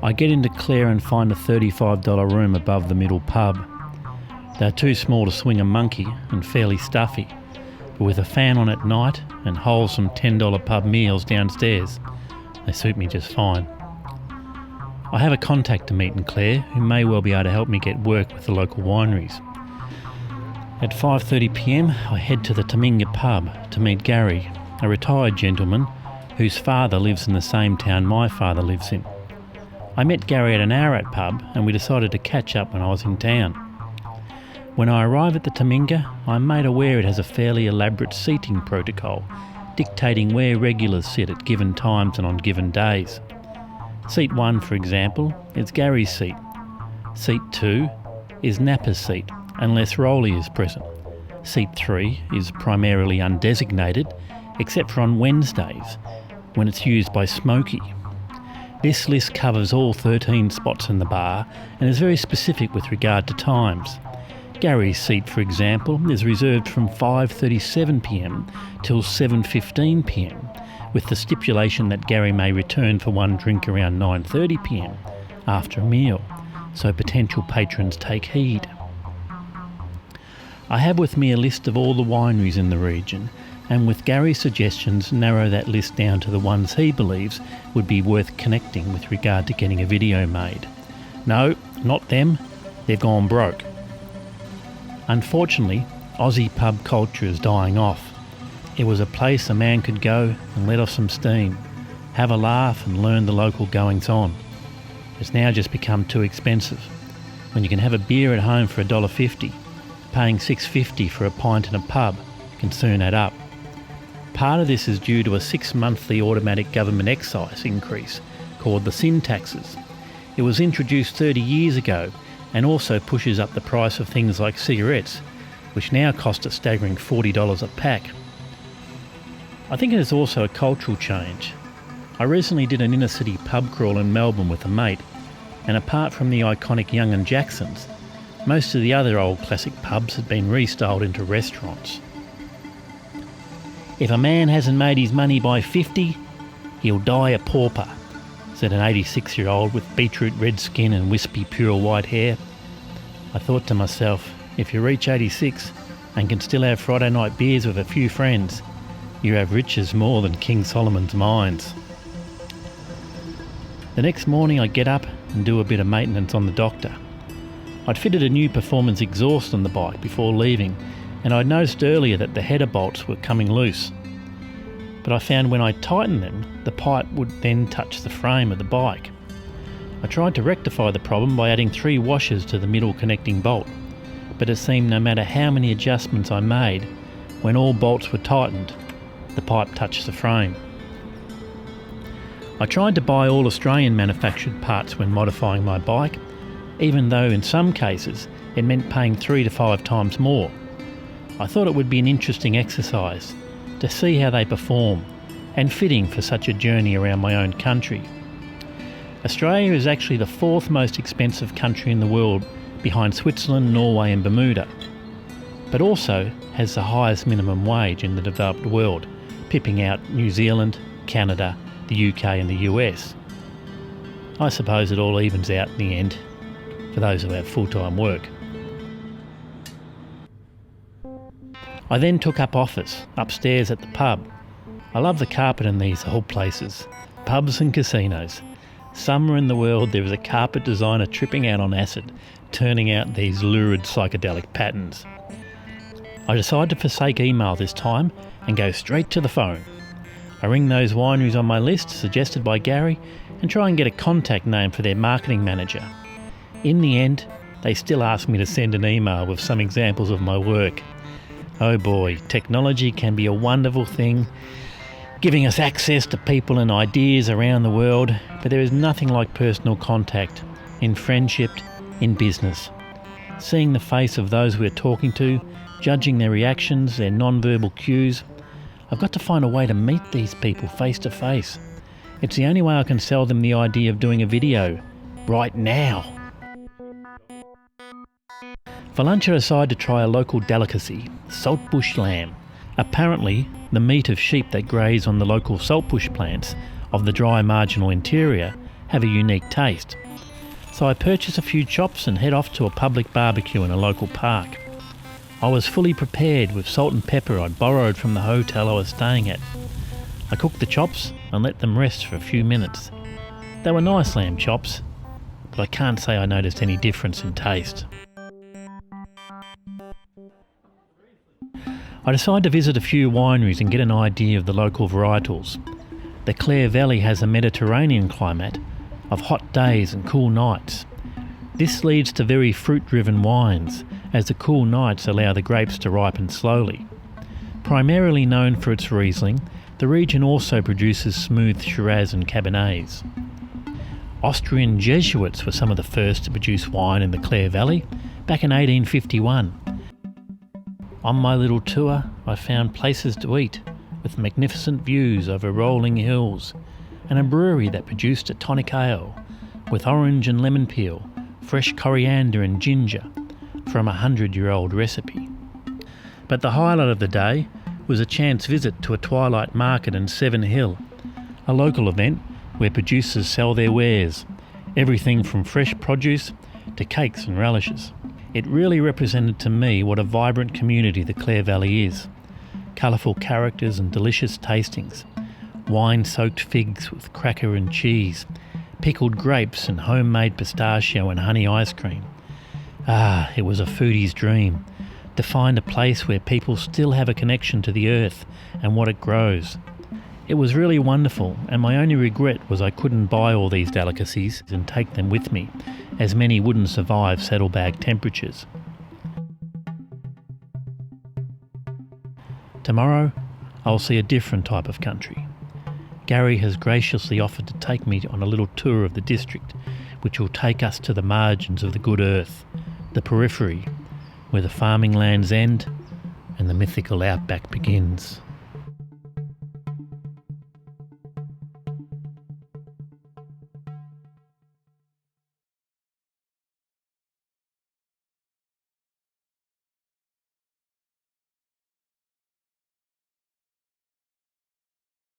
I get into Clare and find a $35 room above the middle pub. They're too small to swing a monkey and fairly stuffy, but with a fan on at night and wholesome $10 pub meals downstairs, they suit me just fine. I have a contact to meet in Clare who may well be able to help me get work with the local wineries. At 5:30pm I head to the Tamina Pub to meet Gary, a retired gentleman whose father lives in the same town my father lives in. I met Gary at an Ararat pub and we decided to catch up when I was in town. When I arrive at the Tamina, I'm made aware it has a fairly elaborate seating protocol, dictating where regulars sit at given times and on given days. Seat 1, for example, is Gary's seat. Seat 2 is Nappa's seat, unless Rowley is present. Seat 3 is primarily undesignated, except for on Wednesdays, when it's used by Smokey. This list covers all 13 spots in the bar and is very specific with regard to times. Gary's seat, for example, is reserved from 5:37pm till 7:15pm, with the stipulation that Gary may return for one drink around 9:30pm after a meal, so potential patrons take heed. I have with me a list of all the wineries in the region, and with Gary's suggestions narrow that list down to the ones he believes would be worth connecting with regard to getting a video made. No, not them, they've gone broke. Unfortunately, Aussie pub culture is dying off. It was a place a man could go and let off some steam, have a laugh and learn the local goings-on. It's now just become too expensive. When you can have a beer at home for $1.50, paying $6.50 for a pint in a pub can soon add up. Part of this is due to a 6-monthly automatic government excise increase called the sin taxes. It was introduced 30 years ago and also pushes up the price of things like cigarettes, which now cost a staggering $40 a pack. I think it is also a cultural change. I recently did an inner-city pub crawl in Melbourne with a mate, and apart from the iconic Young and Jacksons, most of the other old classic pubs had been restyled into restaurants. If a man hasn't made his money by 50, he'll die a pauper, said an 86-year-old with beetroot red skin and wispy pure white hair. I thought to myself, if you reach 86 and can still have Friday night beers with a few friends, you have riches more than King Solomon's mines. The next morning I get up and do a bit of maintenance on the Doctor. I'd fitted a new performance exhaust on the bike before leaving, and I'd noticed earlier that the header bolts were coming loose. But I found when I tightened them, the pipe would then touch the frame of the bike. I tried to rectify the problem by adding 3 washers to the middle connecting bolt, but it seemed no matter how many adjustments I made, when all bolts were tightened, the pipe touched the frame. I tried to buy all Australian manufactured parts when modifying my bike, even though in some cases it meant paying 3 to 5 times more. I thought it would be an interesting exercise to see how they perform, and fitting for such a journey around my own country. Australia is actually the 4th most expensive country in the world, behind Switzerland, Norway and Bermuda, but also has the highest minimum wage in the developed world, pipping out New Zealand, Canada, the UK and the US. I suppose it all evens out in the end for those who have full-time work. I then took up office upstairs at the pub. I love the carpet in these old places, pubs and casinos. Somewhere in the world there is a carpet designer tripping out on acid, turning out these lurid psychedelic patterns. I decide to forsake email this time and go straight to the phone. I ring those wineries on my list, suggested by Gary, and try and get a contact name for their marketing manager. In the end, they still ask me to send an email with some examples of my work. Oh boy, technology can be a wonderful thing, giving us access to people and ideas around the world, but there is nothing like personal contact, in friendship, in business. Seeing the face of those we are talking to, judging their reactions, their non-verbal cues. I've got to find a way to meet these people face to face. It's the only way I can sell them the idea of doing a video, right now. For lunch I decided to try a local delicacy, Saltbush lamb. Apparently, the meat of sheep that graze on the local saltbush plants of the dry marginal interior have a unique taste. So I purchase a few chops and head off to a public barbecue in a local park. I was fully prepared with salt and pepper I'd borrowed from the hotel I was staying at. I cooked the chops and let them rest for a few minutes. They were nice lamb chops, but I can't say I noticed any difference in taste. I decided to visit a few wineries and get an idea of the local varietals. The Clare Valley has a Mediterranean climate of hot days and cool nights. This leads to very fruit-driven wines, as the cool nights allow the grapes to ripen slowly. Primarily known for its Riesling, the region also produces smooth Shiraz and Cabernets. Austrian Jesuits were some of the first to produce wine in the Clare Valley back in 1851. On my little tour, I found places to eat with magnificent views over rolling hills and a brewery that produced a tonic ale with orange and lemon peel, fresh coriander and ginger from a 100-year-old recipe. But the highlight of the day was a chance visit to a Twilight market in Seven Hill, a local event where producers sell their wares, everything from fresh produce to cakes and relishes. It really represented to me what a vibrant community the Clare Valley is. Colourful characters and delicious tastings, wine-soaked figs with cracker and cheese, pickled grapes and homemade pistachio and honey ice cream. It was a foodie's dream to find a place where people still have a connection to the earth and what it grows. It was really wonderful, and my only regret was I couldn't buy all these delicacies and take them with me, as many wouldn't survive saddlebag temperatures. Tomorrow, I'll see a different type of country. Gary has graciously offered to take me on a little tour of the district, which will take us to the margins of the good earth, the periphery, where the farming lands end and the mythical outback begins.